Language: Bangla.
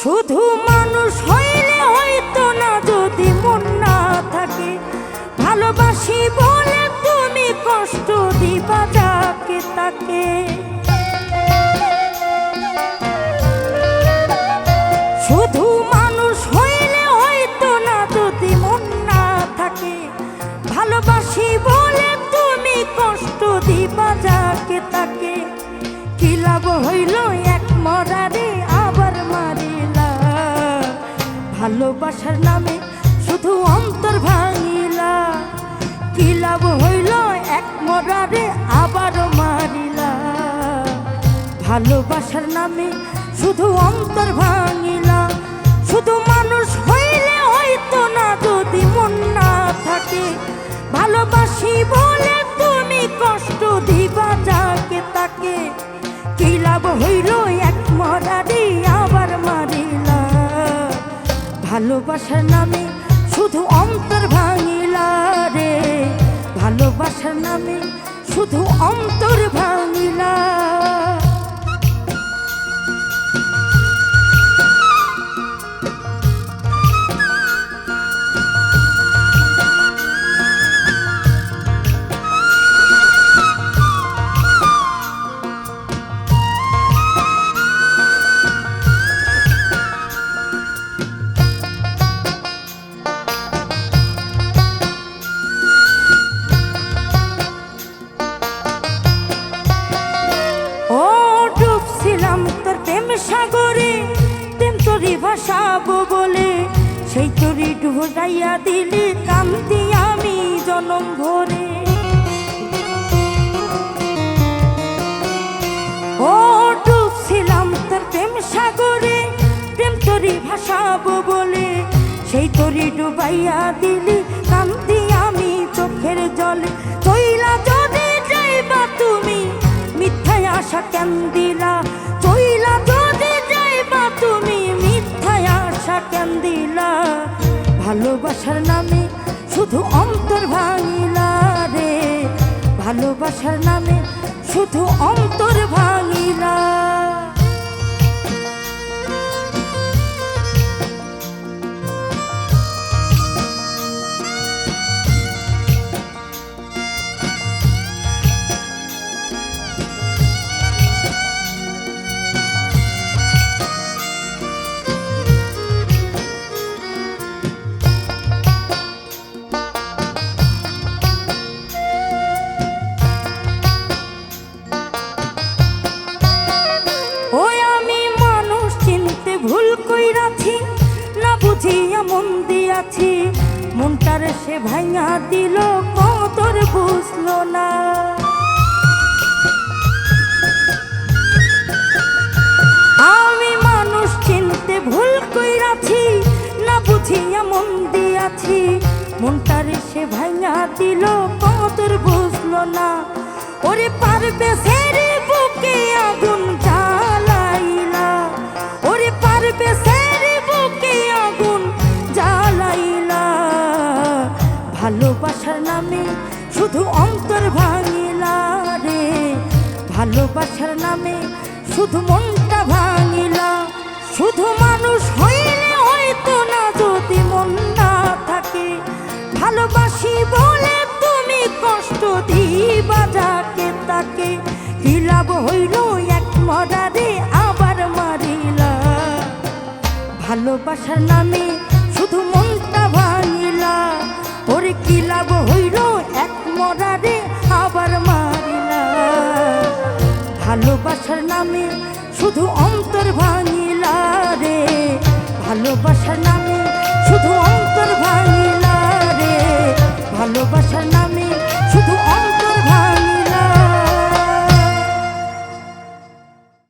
শুধু মানুষ হইলে হয়তো না, যদি মন না থাকে। ভালোবাসি বলে তুমি কষ্ট দিবা যাকে তাকে। শুধু মানুষ হইলে হয়তো না, যদি মন না থাকে। ভালোবাসি বলে তুমি কষ্ট দিবা যাকে তাকে। কি লাভ হইল এক মরারে আবার মারিলা, ভালোবাসার নামে শুধু অন্তর ভাঙিলা। কি লাভ হইল এক মরারে আবার মারিলা, ভালোবাসার নামে শুধু অন্তর ভাঙিলা। শুধু মানুষ হইলে হয়তো না, যদি মন না থাকে। ভালোবাসি বলে তুমি কষ্ট দিবা যাকে তাকে। কি লাভ হইল এক মরারে আবার মারিলা, ভালোবাসার নামে শুধু অন্তর ভাঙিলা রে। ভালোবাসার নামে শুধু অন্তর ভাঙিলা। সাগরে তেম তরি ভাসাবো বলে, সেই তরি ডুবাইয়া দিলি কান্দি আমি জনম ভরে। ও ডুবছিলাম তোর প্রেম সাগরে, প্রেম তরি ভাসাবো বলে, সেই তরি ডুবাইয়া দিলি কান্দি আমি চোখের জলে। চইলা যদি যাইবা তুমি মিথ্যায় আশা কেন দিলা। চইলা যদি যাইবা তুমি মিথ্যায় আশা কেন দিলা। ভালোবাসার নামে শুধু অন্তর ভাঙিলা রে, ভালোবাসার নামে শুধু অন্তর ভাঙিলা। ভুল কইরাছি না বুঝিয়া মন দিয়াছি, মনটার সে ভাঙা দিল কদর বুঝলো না। আমি মানুষ চিনতে ভুল কইরাছি না বুঝিয়া মন দিয়াছি, মনটার সে ভাঙা দিল কদর বুঝলো না। ওরে পারবে সেরে বুকে আগুন জ্বালাইলা, ওরে পারবে সেরে বুকে আগুন জ্বালাইলা। ভালোবাসার নামে শুধু অন্তর ভাঙিলা রে, ভালোবাসার নামে শুধু মনটা ভাঙিলা। শুধু মানুষ হইলে হয়তো না, যদি মন না থাকে। ভালোবাসি বলে তুমি কষ্ট দিবা যাকে তাকে। কি লাভ হইল এক মরারে আবার মারিলা, ভালোবাসার নামে শুধু মনটা ভাঙিলা। ওরে কি লাভ হইল এক মরারে আবার মারিলা, ভালোবাসার নামে শুধু অন্তর ভাঙিলা রে, ভালোবাসার